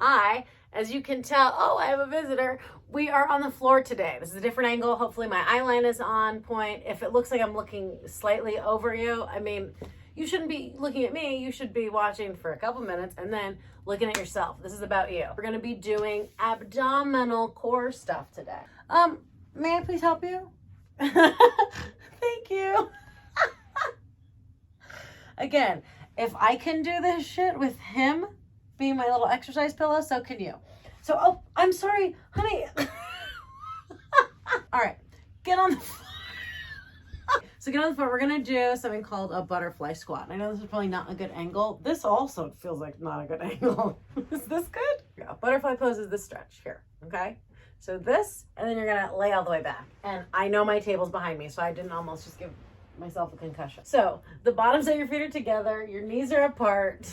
Hi, as you can tell, oh, I have a visitor. We are on the floor today. This is a different angle. Hopefully my eyeline is on point. If it looks like I'm looking slightly over you, I mean, you shouldn't be looking at me. You should be watching for a couple minutes and then looking at yourself. This is about you. We're gonna be doing abdominal core stuff today. May I please help you? Thank you. Again, if I can do this shit with him being my little exercise pillow, so can you. So, oh, I'm sorry, honey. All right, get on the floor. So get on the floor. We're gonna do something called a butterfly squat. I know this is probably not a good angle. This also feels like not a good angle. Is this good? Yeah, butterfly pose is this stretch here, okay? So this, and then you're gonna lay all the way back. And I know my table's behind me, so I didn't almost just give myself a concussion. So the bottoms of your feet are together, your knees are apart.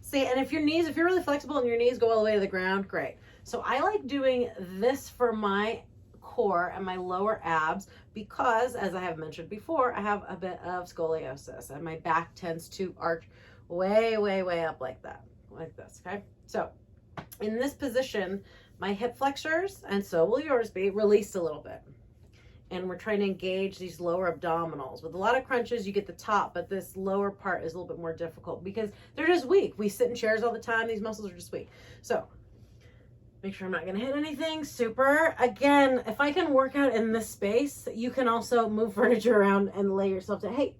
See, and if you're really flexible and your knees go all the way to the ground, great. So I like doing this for my core and my lower abs because, as I have mentioned before, I have a bit of scoliosis and my back tends to arch way, way, way up like that, like this, okay? So in this position, my hip flexors, and so will yours be, released a little bit. And we're trying to engage these lower abdominals. With a lot of crunches, you get the top, but this lower part is a little bit more difficult because they're just weak. We sit in chairs all the time. These muscles are just weak. So make sure I'm not gonna hit anything. Super. Again, if I can work out in this space, you can also move furniture around and lay yourself down. Hey,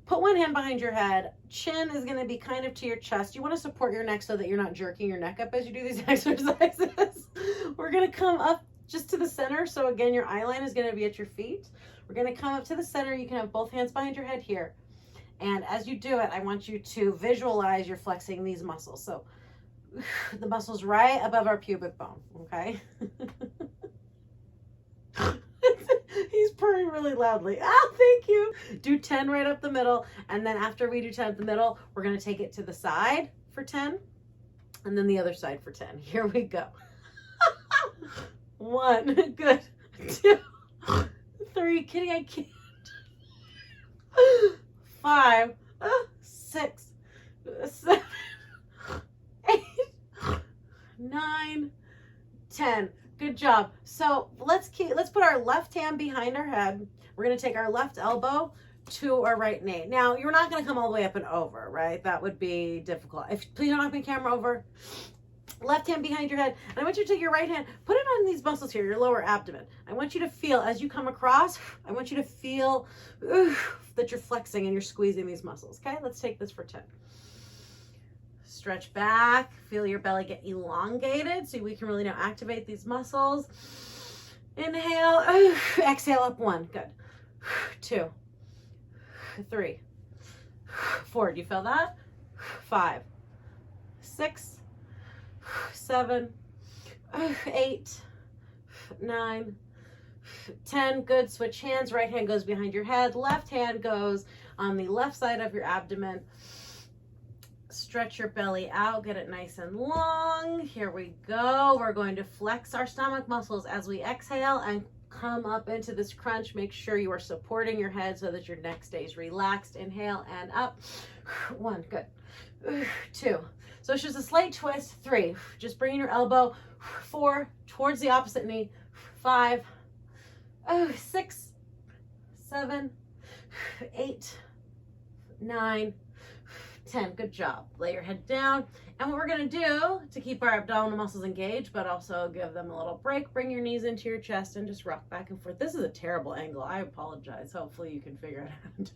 put one hand behind your head. Chin is gonna be kind of to your chest. You wanna support your neck so that you're not jerking your neck up as you do these exercises. We're gonna come up just to the center. So again, your eye line is going to be at your feet. We're going to come up to the center. You can have both hands behind your head here. And as you do it, I want you to visualize you're flexing these muscles. So the muscles right above our pubic bone, okay? He's purring really loudly. Oh, thank you. Do 10 right up the middle. And then after we do 10 up the middle, we're going to take it to the side for 10. And then the other side for 10. Here we go. 1, good. 2, 3, Kitty, I can't. 5, 6, 7, 8, 9, 10. Good job. So let's put our left hand behind our head. We're gonna take our left elbow to our right knee. Now you're not gonna come all the way up and over, right? That would be difficult. Please don't knock my camera over. Left hand behind your head, and I want you to take your right hand, put it on these muscles here, your lower abdomen. I want you to feel, as you come across, I want you to feel that you're flexing and you're squeezing these muscles, okay? Let's take this for 10. Stretch back, feel your belly get elongated so we can really now activate these muscles. Inhale, exhale up 1, good. 2, 3, 4, do you feel that? 5, 6, 7, 8, 9, 10. Good. Switch hands. Right hand goes behind your head. Left hand goes on the left side of your abdomen. Stretch your belly out. Get it nice and long. Here we go. We're going to flex our stomach muscles as we exhale and come up into this crunch. Make sure you are supporting your head so that your neck stays relaxed. Inhale and up. 1, good. 2. So it's just a slight twist. 3, just bringing your elbow. 4, towards the opposite knee. 5, 6, 7, 8, 9, 10. Good job. Lay your head down. And what we're going to do to keep our abdominal muscles engaged, but also give them a little break, bring your knees into your chest and just rock back and forth. This is a terrible angle. I apologize. Hopefully you can figure it out.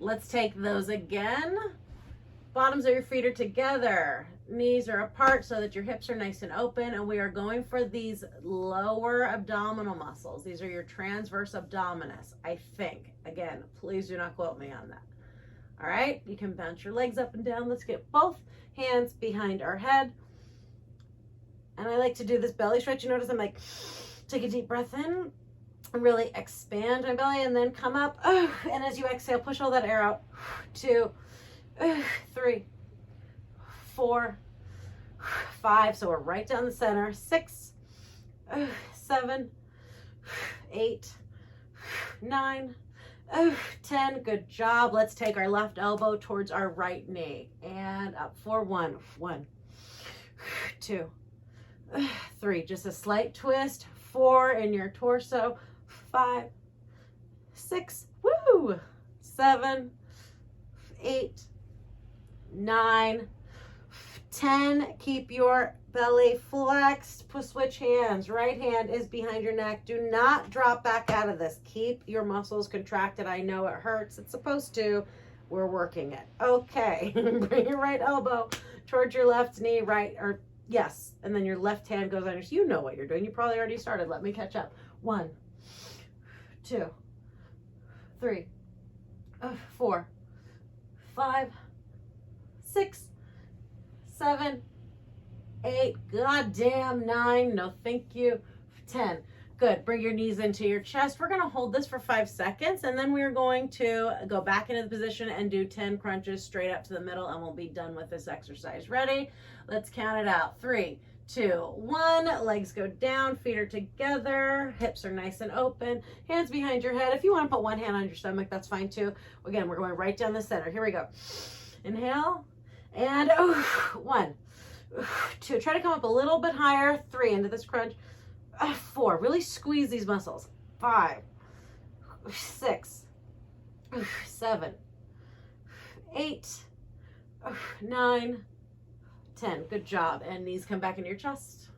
Let's take those again. Bottoms of your feet are together. Knees are apart so that your hips are nice and open. And we are going for these lower abdominal muscles. These are your transverse abdominis, I think. Again, please do not quote me on that. All right, you can bounce your legs up and down. Let's get both hands behind our head. And I like to do this belly stretch. You notice I'm like, take a deep breath in. Really expand my belly and then come up. And as you exhale, push all that air out. 2, 3, 4, 5. So we're right down the center. 6, 7, 8, 9, 10, good job. Let's take our left elbow towards our right knee and up for 1, 1, 2, 3, just a slight twist, 4 in your torso, 5, 6, woo, 7, 8, 9, 10. Keep your belly flexed. Switch hands. Right hand is behind your neck. Do not drop back out of this. Keep your muscles contracted. I know it hurts. It's supposed to. We're working it. Okay. Bring your right elbow towards your left knee, right, or yes. And then your left hand goes on your, you know what you're doing. You probably already started. Let me catch up. 1, 2, 3, 4, 5, 6, 7, 8, goddamn 9, no thank you, 10. Good. Bring your knees into your chest. We're going to hold this for 5 seconds, and then we're going to go back into the position and do 10 crunches straight up to the middle, and we'll be done with this exercise. Ready? Let's count it out. 3, 2, 1. Legs go down, feet are together, hips are nice and open, hands behind your head. If you want to put one hand on your stomach, that's fine too. Again, we're going right down the center. Here we go. Inhale, and 1, 2. Try to come up a little bit higher. 3, into this crunch. 4, really squeeze these muscles. 5, 6, 7, 8, 9, 10. Good job. And knees come back into your chest.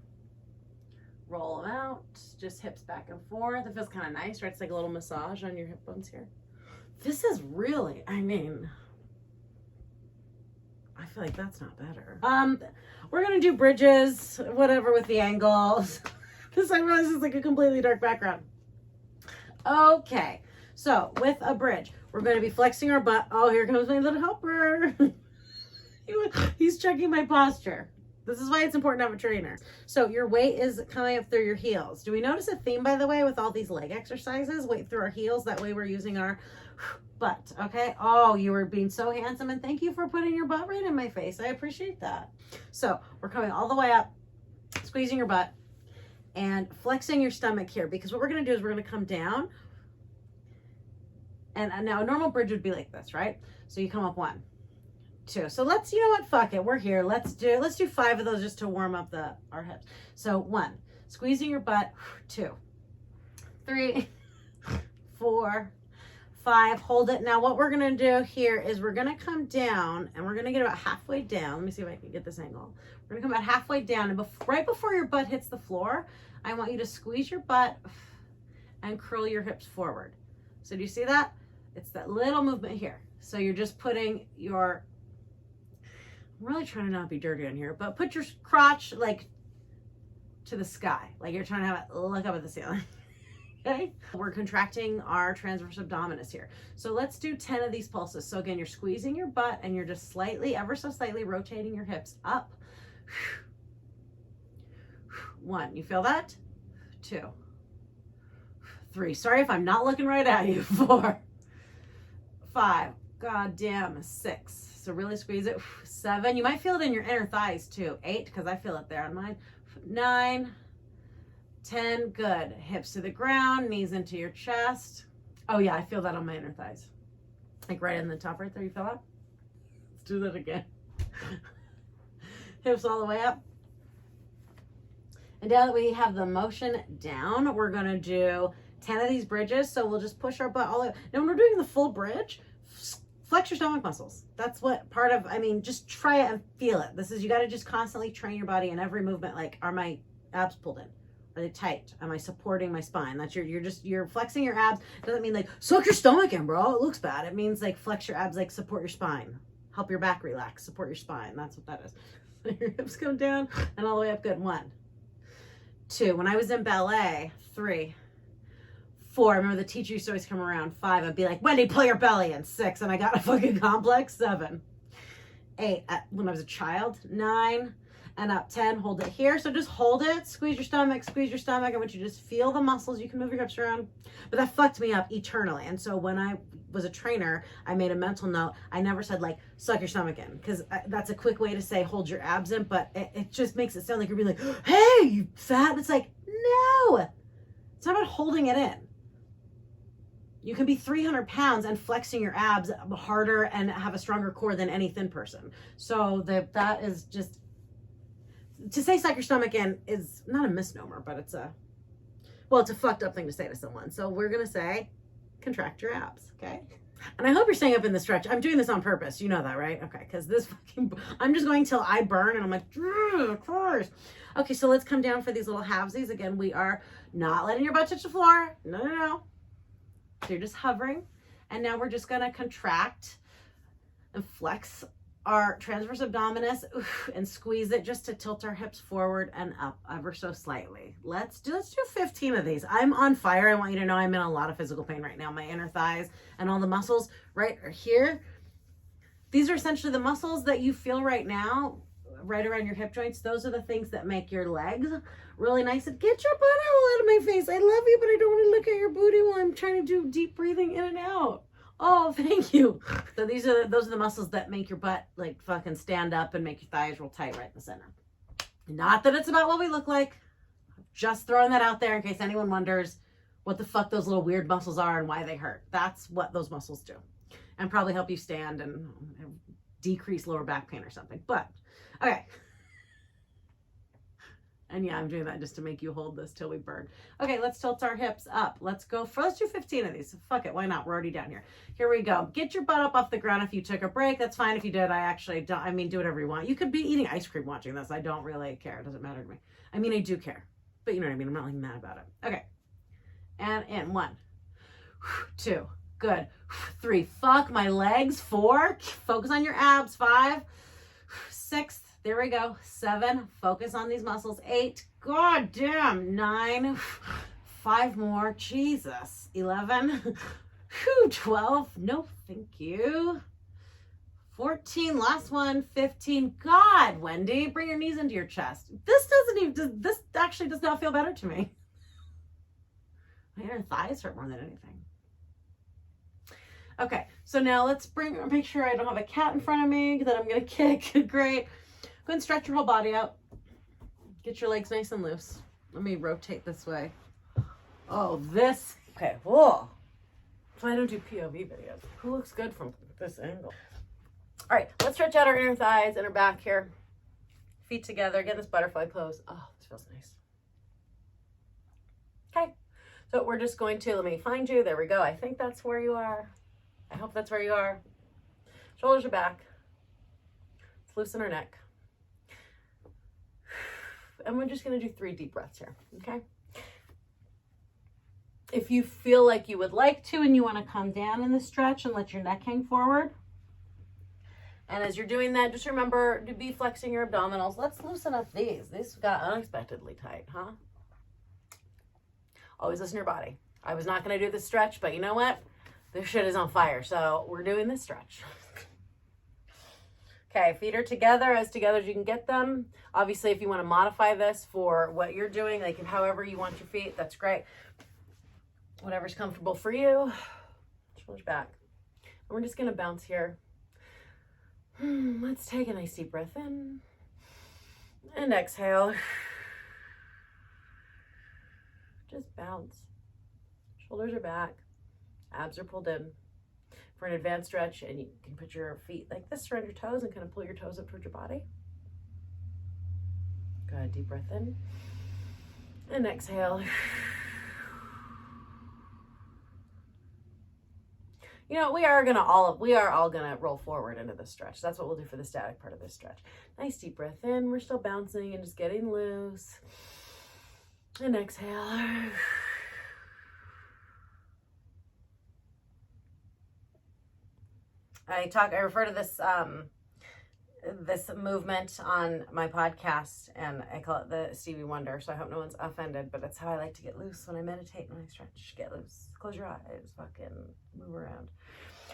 Roll them out. Just hips back and forth. It feels kind of nice, right? It's like a little massage on your hip bones here. This is really, I mean, I feel like that's not better. We're going to do bridges, whatever, with the angles. This, I realize, is like a completely dark background. Okay, so with a bridge, we're going to be flexing our butt. Oh, here comes my little helper. He's checking my posture. This is why it's important to have a trainer. So your weight is coming up through your heels. Do we notice a theme, by the way, with all these leg exercises? Weight through our heels. That way we're using our butt, okay? Oh, you were being so handsome, and thank you for putting your butt right in my face. I appreciate that. So we're coming all the way up, squeezing your butt, and flexing your stomach here, because what we're going to do is we're going to come down, and now a normal bridge would be like this, right? So you come up 1, 2. So let's, you know what, fuck it, we're here. Let's do 5 of those just to warm up our hips. So 1, squeezing your butt, 2, 3, 4, 5, hold it. Now what we're going to do here is we're going to come down, and we're going to get about halfway down. Let me see if I can get this angle. We're going to come about halfway down, and right before your butt hits the floor, I want you to squeeze your butt and curl your hips forward. So do you see that? It's that little movement here. So you're just putting your, I'm really trying to not be dirty on here, but put your crotch like to the sky, like you're trying to have it look up at the ceiling. Okay, we're contracting our transverse abdominis here. So let's do 10 of these pulses. So again, you're squeezing your butt, and you're just slightly, ever so slightly rotating your hips up. 1, you feel that? 2, 3, sorry if I'm not looking right at you. 4, 5, goddamn, 6. So really squeeze it. 7, you might feel it in your inner thighs too. 8, because I feel it there on mine. 9, 10, good. Hips to the ground, knees into your chest. Oh yeah, I feel that on my inner thighs. Like right in the top right there, you feel that? Let's do that again. Hips all the way up. And now that we have the motion down, we're gonna do 10 of these bridges. So we'll just push our butt all the way. Now when we're doing the full bridge, flex your stomach muscles. That's what part of, I mean, just try it and feel it. This is, you gotta just constantly train your body in every movement. Like, are my abs pulled in? Are they tight? Am I supporting my spine? That's you're flexing your abs. Doesn't mean like suck your stomach in, bro. It looks bad. It means like flex your abs, like support your spine. Help your back relax. Support your spine. That's what that is. Your hips come down and all the way up. Good. 1, 2. When I was in ballet, 3, 4. I remember the teacher used to always come around. 5. I'd be like, Wendy, pull your belly in. 6. And I got a fucking complex. 7, 8. When I was a child. 9. And up. 10, hold it here. So just hold it, squeeze your stomach, squeeze your stomach. I want you to just feel the muscles. You can move your hips around. But that fucked me up eternally. And so when I was a trainer, I made a mental note. I never said like, suck your stomach in, because that's a quick way to say hold your abs in, but it just makes it sound like you're being like, hey, you fat. And it's like, no, it's not about holding it in. You can be 300 pounds and flexing your abs harder and have a stronger core than any thin person. So that is just, to say suck your stomach in is not a misnomer, but it's a fucked up thing to say to someone. So we're going to say contract your abs, okay? And I hope you're staying up in the stretch. I'm doing this on purpose. You know that, right? Okay, because I'm just going till I burn and I'm like, of course. Okay, so let's come down for these little halvesies. Again, we are not letting your butt touch the floor. No. So you're just hovering. And now we're just going to contract and flex our transverse abdominis and squeeze it just to tilt our hips forward and up ever so slightly. Let's do 15 of these. I'm on fire. I want you to know I'm in a lot of physical pain right now. My inner thighs and all the muscles right here. These are essentially the muscles that you feel right now, right around your hip joints. Those are the things that make your legs really nice. And get your butthole out of my face. I love you, but I don't want to look at your booty while I'm trying to do deep breathing in and out. Oh, thank you. So those are the muscles that make your butt like fucking stand up and make your thighs real tight right in the center. Not that it's about what we look like. Just throwing that out there in case anyone wonders what the fuck those little weird muscles are and why they hurt. That's what those muscles do. And probably help you stand and decrease lower back pain or something. But, okay. And yeah, I'm doing that just to make you hold this till we burn. Okay, let's tilt our hips up. Let's do 15 of these. Fuck it, why not? We're already down here. Here we go. Get your butt up off the ground if you took a break. That's fine if you did. I actually don't, do whatever you want. You could be eating ice cream watching this. I don't really care. It doesn't matter to me. I do care. But you know what I mean? I'm not like mad about it. Okay. And in 1, 2, good. 3, fuck my legs. 4, focus on your abs. 5, 6, there we go. 7, focus on these muscles. 8, god damn. 9, 5 more, Jesus. 11, 12, no thank you. 14, last one. 15, God, Wendy, bring your knees into your chest. This actually does not feel better to me. My inner thighs hurt more than anything. Okay, so now let's make sure I don't have a cat in front of me that I'm gonna kick. Great. Go and stretch your whole body out. Get your legs nice and loose. Let me rotate this way. Oh, this. Okay, whoa. So I don't do POV videos. Who looks good from this angle? All right, let's stretch out our inner thighs and our back here. Feet together, get this butterfly pose. Oh, this feels nice. Okay, so we're just going to, let me find you. There we go. I think that's where you are. I hope that's where you are. Shoulders are back. Let's loosen our neck. And we're just going to do 3 deep breaths here, okay? If you feel like you would like to and you want to come down in the stretch and let your neck hang forward. And as you're doing that, just remember to be flexing your abdominals. Let's loosen up these. These got unexpectedly tight, huh? Always listen to your body. I was not going to do this stretch, but you know what? This shit is on fire, so we're doing this stretch. Okay, feet are together, as together as you can get them. Obviously, if you want to modify this for what you're doing, like however you want your feet, that's great. Whatever's comfortable for you. Shoulders back. And we're just going to bounce here. Let's take a nice deep breath in. And exhale. Just bounce. Shoulders are back. Abs are pulled in. For an advanced stretch, and you can put your feet like this around your toes and kind of pull your toes up towards your body. Good, deep breath in. And exhale. You know, we are all gonna roll forward into this stretch. That's what we'll do for the static part of this stretch. Nice deep breath in. We're still bouncing and just getting loose. And exhale. I refer to this this movement on my podcast, and I call it the Stevie Wonder, so I hope no one's offended, but it's how I like to get loose when I meditate, when I stretch. Get loose. Close your eyes. Fucking move around.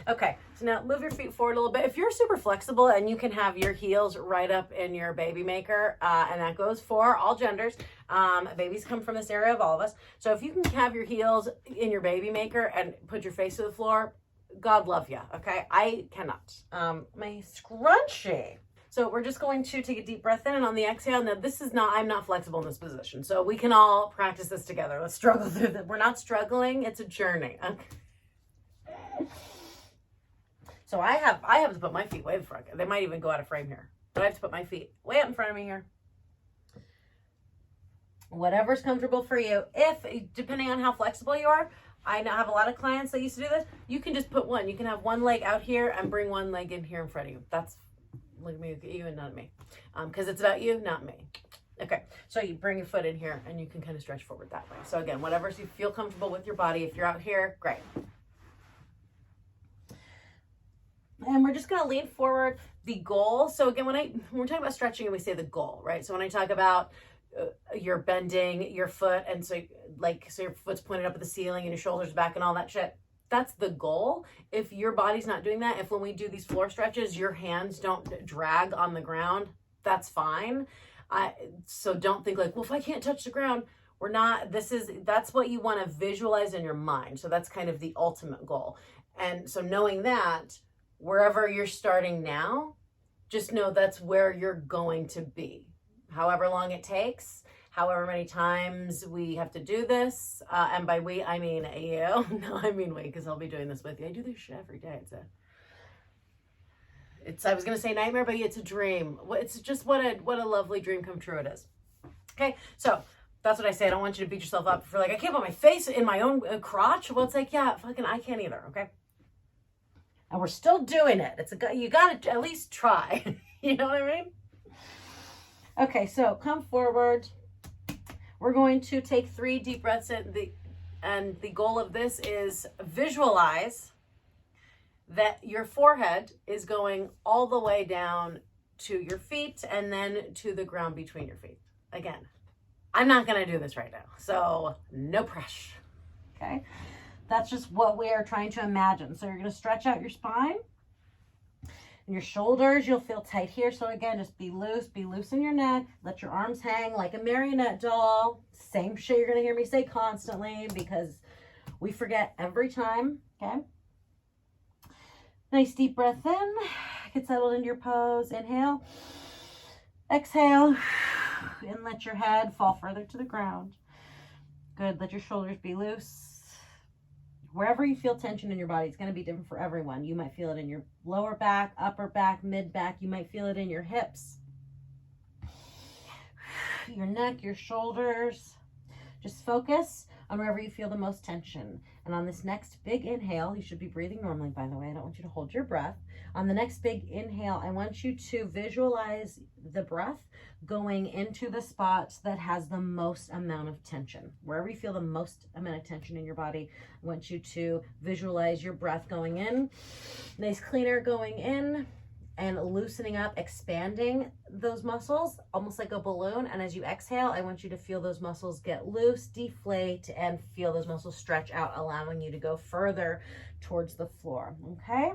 Okay, so now move your feet forward a little bit. If you're super flexible and you can have your heels right up in your baby maker, and that goes for all genders. Babies come from this area of all of us. So if you can have your heels in your baby maker and put your face to the floor, God love you, okay? I cannot. My scrunchie. So we're just going to take a deep breath in, and on the exhale, now I'm not flexible in this position. So we can all practice this together. Let's struggle through this. We're not struggling. It's a journey. Okay. So I have to put my feet way in front. They might even go out of frame here. But I have to put my feet way up in front of me here. Whatever's comfortable for you. Depending on how flexible you are, I now have a lot of clients that used to do this. You can just put one. You can have one leg out here and bring one leg in here in front of you. That's, look at me, look at you and not me. Because it's about you, not me. Okay, so you bring your foot in here and you can kind of stretch forward that way. So again, whatever you feel comfortable with your body. If you're out here, great. And we're just going to lean forward. The goal, so again, when we're talking about stretching and we say the goal, right? So when I talk about you're bending your foot and so your foot's pointed up at the ceiling and your shoulders back and all that shit, that's the goal. If your body's not doing that, if when we do these floor stretches, your hands don't drag on the ground, that's fine. So don't think like, well, if I can't touch the ground, we're not, that's what you want to visualize in your mind. So that's kind of the ultimate goal. And so knowing that, wherever you're starting now, just know that's where you're going to be. However long it takes, however many times we have to do this. And by we, I mean you. No, I mean we, because I'll be doing this with you. I do this shit every day. I was going to say nightmare, but it's a dream. It's just what a lovely dream come true it is. Okay, so that's what I say. I don't want you to beat yourself up for like, I can't put my face in my own crotch. Well, it's like, yeah, fucking I can't either, okay? And we're still doing it. You got to at least try. You know what I mean? Okay, so come forward. We're going to take 3 deep breaths in. And the goal of this is visualize that your forehead is going all the way down to your feet and then to the ground between your feet. Again, I'm not going to do this right now, so no pressure. Okay? That's just what we are trying to imagine. So you're going to stretch out your spine. And your shoulders, you'll feel tight here. So again, just be loose in your neck. Let your arms hang like a marionette doll. Same shit you're going to hear me say constantly because we forget every time. Okay? Nice deep breath in. Get settled into your pose. Inhale. Exhale. And let your head fall further to the ground. Good. Let your shoulders be loose. Wherever you feel tension in your body, it's going to be different for everyone. You might feel it in your lower back, upper back, mid back. You might feel it in your hips, your neck, your shoulders. Just focus on wherever you feel the most tension. And on this next big inhale, you should be breathing normally, by the way. I don't want you to hold your breath. On the next big inhale, I want you to visualize the breath going into the spot that has the most amount of tension. Wherever you feel the most amount of tension in your body, I want you to visualize your breath going in. Nice clean air going in and loosening up, expanding those muscles, almost like a balloon. And as you exhale, I want you to feel those muscles get loose, deflate, and feel those muscles stretch out, allowing you to go further towards the floor, okay?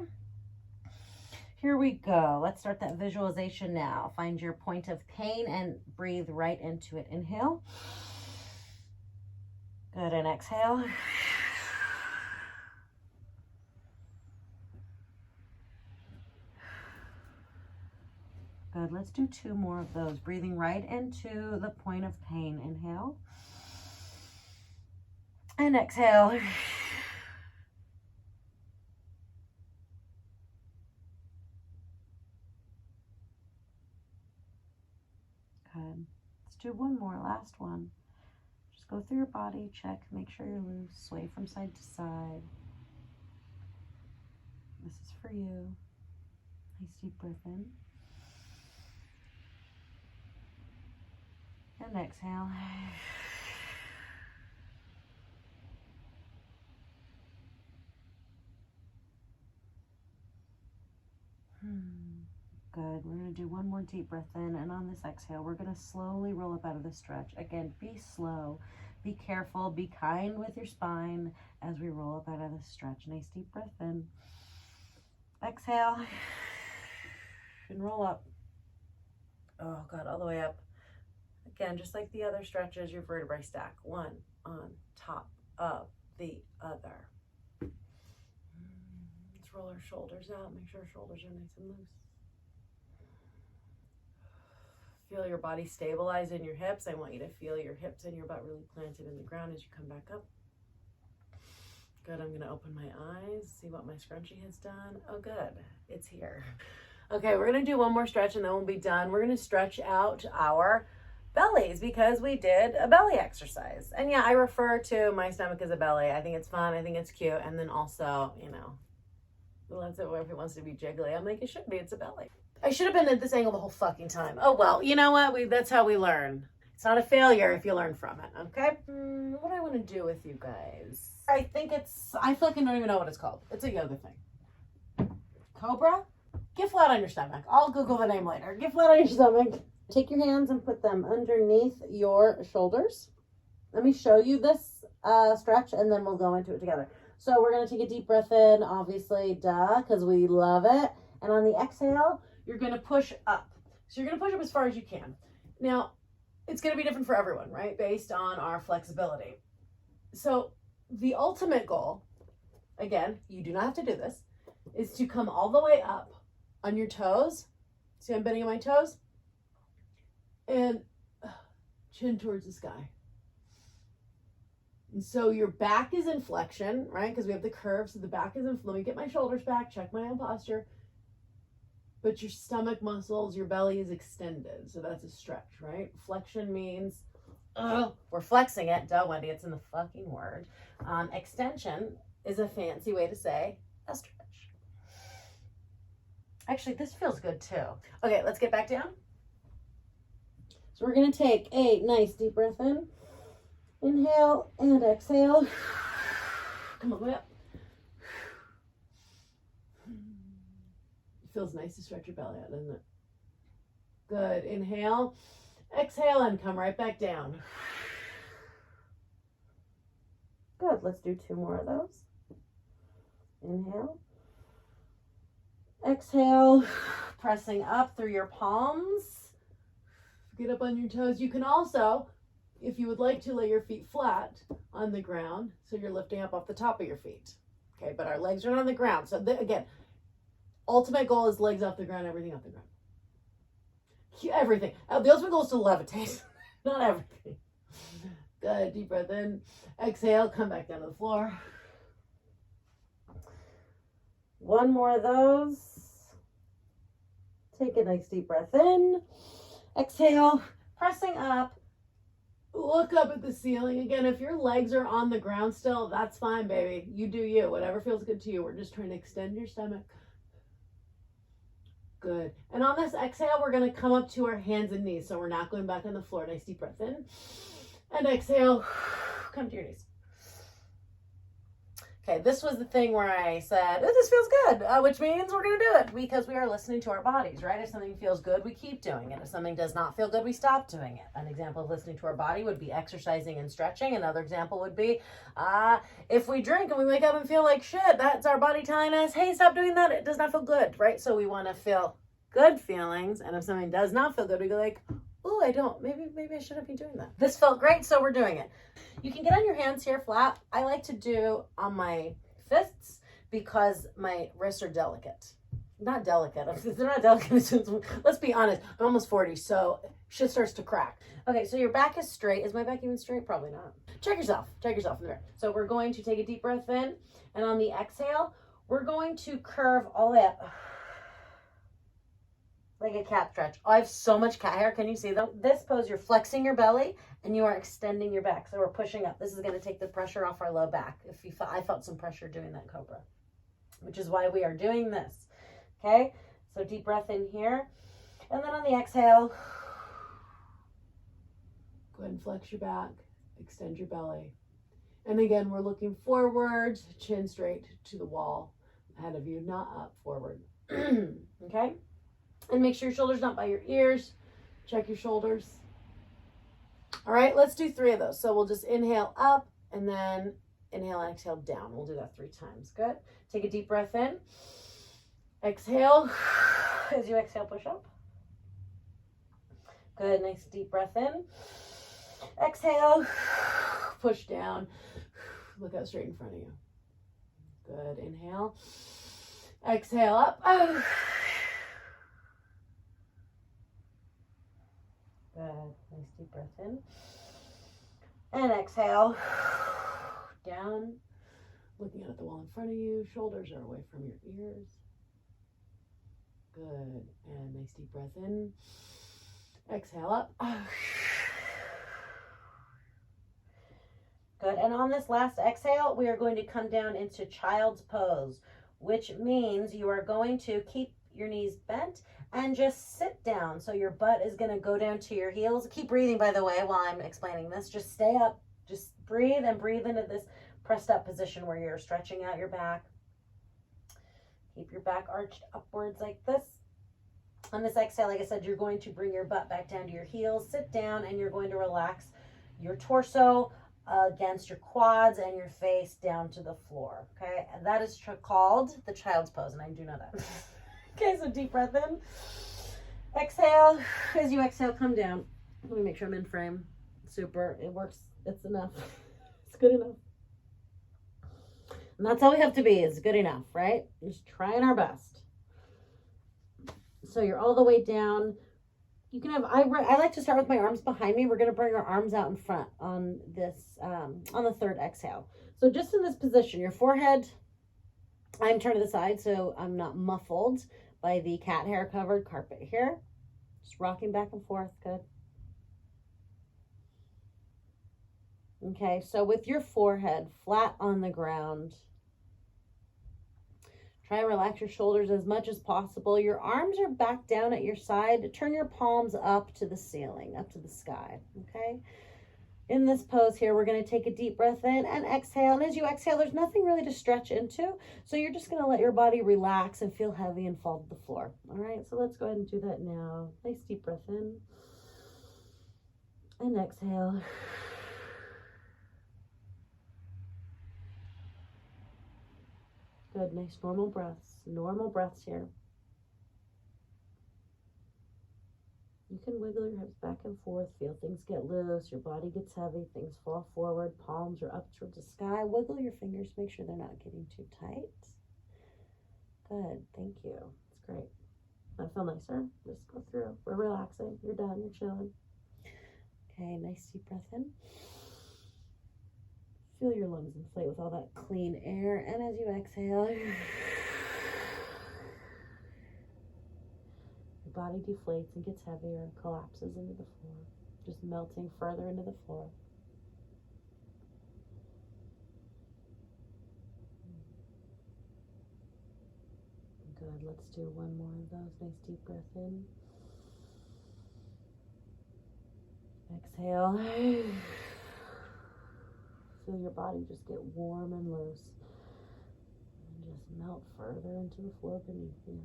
Here we go. Let's start that visualization now. Find your point of pain and breathe right into it. Inhale. Good, and exhale. Good, let's do 2 more of those. Breathing right into the point of pain. Inhale. And exhale. Good. Let's do 1 more, last one. Just go through your body, check, make sure you're loose, sway from side to side. This is for you. Nice deep breath in. And exhale. Good. We're going to do 1 more deep breath in, and on this exhale, we're going to slowly roll up out of the stretch. Again, be slow, be careful, be kind with your spine as we roll up out of the stretch. Nice deep breath in. Exhale. And roll up. Oh, God, all the way up. Again, just like the other stretches, your vertebrae stack. 1 on top of the other. Let's roll our shoulders out. Make sure our shoulders are nice and loose. Feel your body stabilize in your hips. I want you to feel your hips and your butt really planted in the ground as you come back up. Good, I'm gonna open my eyes, see what my scrunchie has done. Oh good, it's here. Okay, we're gonna do one more stretch and then we'll be done. We're gonna stretch out our bellies because we did a belly exercise. And yeah, I refer to my stomach as a belly. I think it's fun, I think it's cute. And then also, you know, if it wants to be jiggly, I'm like, it should be, it's a belly. I should have been at this angle the whole fucking time. Oh well, you know what, that's how we learn. It's not a failure if you learn from it, okay? What do I want to do with you guys? I feel like I don't even know what it's called. It's a yoga thing. Cobra? Get flat on your stomach. I'll Google the name later. Get flat on your stomach. Take your hands and put them underneath your shoulders. Let me show you this stretch and then we'll go into it together. So we're going to take a deep breath in, obviously, duh, because we love it. And on the exhale, you're going to push up. So you're going to push up as far as you can. Now, it's going to be different for everyone, right? Based on our flexibility. So the ultimate goal, again, you do not have to do this, is to come all the way up on your toes. See, I'm bending on my toes. And chin towards the sky. And so your back is in flexion, right? Because we have the curve, so the back is in, let me get my shoulders back, check my own posture. But your stomach muscles, your belly is extended. So that's a stretch, right? Flexion means we're flexing it. Duh, Wendy, it's in the fucking word. Extension is a fancy way to say a stretch. Actually, this feels good too. Okay, let's get back down. So we're going to take a nice deep breath in. Inhale and exhale. Come on, way up. Feels nice to stretch your belly out, doesn't it? Good. Inhale, exhale, and come right back down. Good. Let's do 2 more of those. Inhale. Exhale, pressing up through your palms. Get up on your toes. You can also, if you would like to, lay your feet flat on the ground, so you're lifting up off the top of your feet. Okay, but our legs are not on the ground. So again, ultimate goal is legs off the ground, everything off the ground. Everything. The ultimate goal is to levitate, not everything. Good. Deep breath in. Exhale. Come back down to the floor. 1 more of those. Take a nice deep breath in. Exhale. Pressing up. Look up at the ceiling. Again, if your legs are on the ground still, that's fine, baby. You do you. Whatever feels good to you. We're just trying to extend your stomach. Good. And on this exhale, we're going to come up to our hands and knees. So we're not going back on the floor. Nice deep breath in. And exhale. Come to your knees. Okay, this was the thing where I said, oh, this feels good, which means we're going to do it because we are listening to our bodies, right? If something feels good, we keep doing it. If something does not feel good, we stop doing it. An example of listening to our body would be exercising and stretching. Another example would be if we drink and we wake up and feel like shit, that's our body telling us, hey, stop doing that. It does not feel good, right? So we want to feel good feelings. And if something does not feel good, we go like, oh, I don't. Maybe I shouldn't be doing that. This felt great, so we're doing it. You can get on your hands here flat. I like to do on my fists because my wrists are delicate. Not delicate. They're not delicate. Let's be honest. I'm almost 40, so shit starts to crack. Okay, so your back is straight. Is my back even straight? Probably not. Check yourself. Check yourself in the mirror. So we're going to take a deep breath in, and on the exhale, we're going to curve all the way up. Like a cat stretch. Oh, I have so much cat hair. Can you see that? This pose, you're flexing your belly and you are extending your back. So we're pushing up. This is going to take the pressure off our low back. I felt some pressure doing that cobra, which is why we are doing this. Okay. So deep breath in here. And then on the exhale, go ahead and flex your back, extend your belly. And again, we're looking forward, chin straight to the wall ahead of you, not up, forward. Okay. And make sure your shoulders not by your ears. Check your shoulders. All right, let's do 3 of those. So we'll just inhale up and then inhale and exhale down. We'll do that 3 times. Good. Take a deep breath in. Exhale. As you exhale, push up. Good. Nice deep breath in. Exhale. Push down. Look out straight in front of you. Good. Inhale. Exhale up. Good. Nice deep breath in. And exhale. Down. Looking at the wall in front of you. Shoulders are away from your ears. Good. And nice deep breath in. Exhale up. Good. And on this last exhale, we are going to come down into child's pose, which means you are going to keep your knees bent and just sit down. So your butt is going to go down to your heels. Keep breathing, by the way, while I'm explaining this. Just stay up. Just breathe and breathe into this pressed up position where you're stretching out your back. Keep your back arched upwards like this. On this exhale, like I said, you're going to bring your butt back down to your heels, sit down, and you're going to relax your torso against your quads and your face down to the floor. Okay, and that is called the child's pose, and I do know that. Okay, so deep breath in. Exhale. As you exhale, come down. Let me make sure I'm in frame. Super. It works. It's enough. It's good enough. And that's all we have to be, is good enough, right? Just trying our best. So you're all the way down. You can have, I like to start with my arms behind me. We're going to bring our arms out in front on this, on the third exhale. So just in this position, your forehead, I'm turned to the side so I'm not muffled by the cat hair covered carpet here. Just rocking back and forth. Good. Okay, so with your forehead flat on the ground, try and relax your shoulders as much as possible. Your arms are back down at your side. Turn your palms up to the ceiling, up to the sky, okay? In this pose here, we're going to take a deep breath in and exhale. And as you exhale, there's nothing really to stretch into. So you're just going to let your body relax and feel heavy and fall to the floor. All right, so let's go ahead and do that now. Nice deep breath in and exhale. Good, nice normal breaths here. You can wiggle your hips back and forth, feel things get loose, your body gets heavy, things fall forward, palms are up towards the sky. Wiggle your fingers, make sure they're not getting too tight. Good, thank you. It's great. I feel nicer. Just go through. We're relaxing. You're done. You're chilling. Okay, nice deep breath in. Feel your lungs inflate with all that clean air. And as you exhale, your body deflates and gets heavier and collapses into the floor, just melting further into the floor. Good. Let's do one more of those. Nice deep breath in. Exhale. Feel your body just get warm and loose and just melt further into the floor beneath you.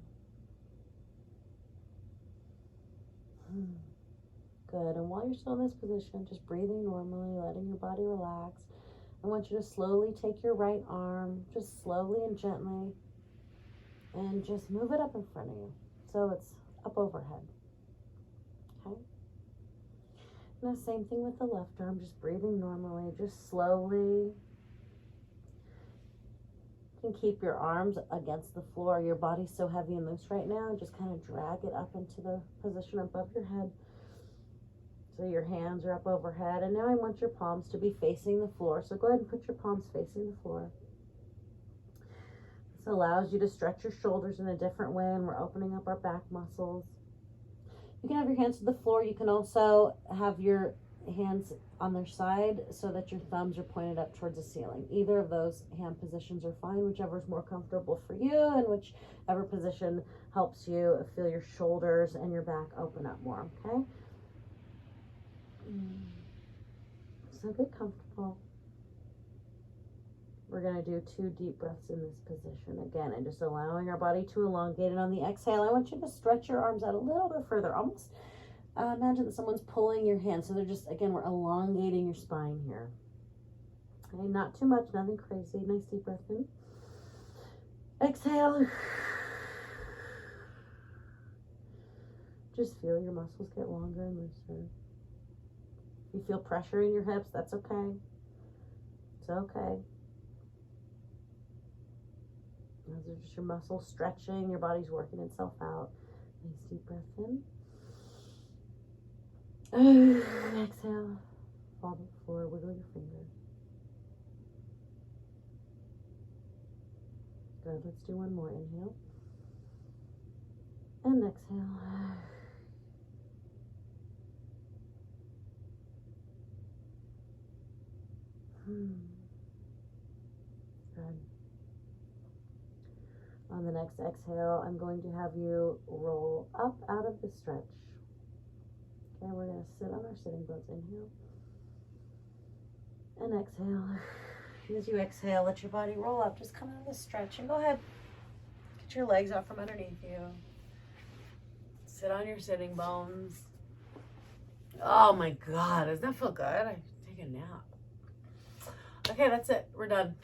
Good. And while you're still in this position, just breathing normally, letting your body relax. I want you to slowly take your right arm, just slowly and gently, and just move it up in front of you. So it's up overhead. Okay? And the same thing with the left arm, just breathing normally, just slowly. You can keep your arms against the floor. Your body's so heavy and loose right now. Just kind of drag it up into the position above your head. So your hands are up overhead. And now I want your palms to be facing the floor. So go ahead and put your palms facing the floor. This allows you to stretch your shoulders in a different way, and we're opening up our back muscles. You can have your hands to the floor. You can also have your hands on their side so that your thumbs are pointed up towards the ceiling. Either of those hand positions are fine, whichever is more comfortable for you, and whichever position helps you feel your shoulders and your back open up more, okay? So get comfortable. We're going to do 2 deep breaths in this position again, and just allowing our body to elongate. And on the exhale, I want you to stretch your arms out a little bit further. Almost imagine that someone's pulling your hand. So they're just, again, we're elongating your spine here. Okay, not too much, nothing crazy. Nice deep breath in. Exhale. Just feel your muscles get longer and looser. If you feel pressure in your hips, that's okay. It's okay. Those are just your muscles stretching. Your body's working itself out. Nice deep breath in. Exhale. Fall to the floor. Wiggle your fingers. Let's do one more. Inhale. And exhale. Good. On the next exhale, I'm going to have you roll up out of the stretch. Okay, we're going to sit on our sitting bones. Inhale. And exhale. As you exhale, let your body roll up. Just come out of the stretch and go ahead. Get your legs out from underneath you. Sit on your sitting bones. Oh my God, does that feel good? I take a nap. Okay, that's it. We're done.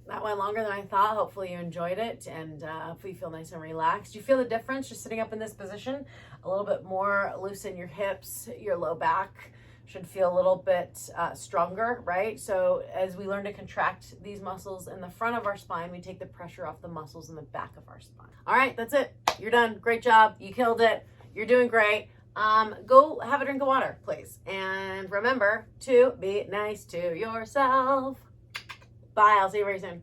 That went longer than I thought. Hopefully you enjoyed it, and hopefully you feel nice and relaxed. You feel the difference just sitting up in this position? A little bit more loose in your hips, your low back should feel a little bit stronger, right? So as we learn to contract these muscles in the front of our spine, we take the pressure off the muscles in the back of our spine. All right, that's it. You're done. Great job. You killed it. You're doing great. Go have a drink of water, please. And remember to be nice to yourself. Bye. I'll see you very soon.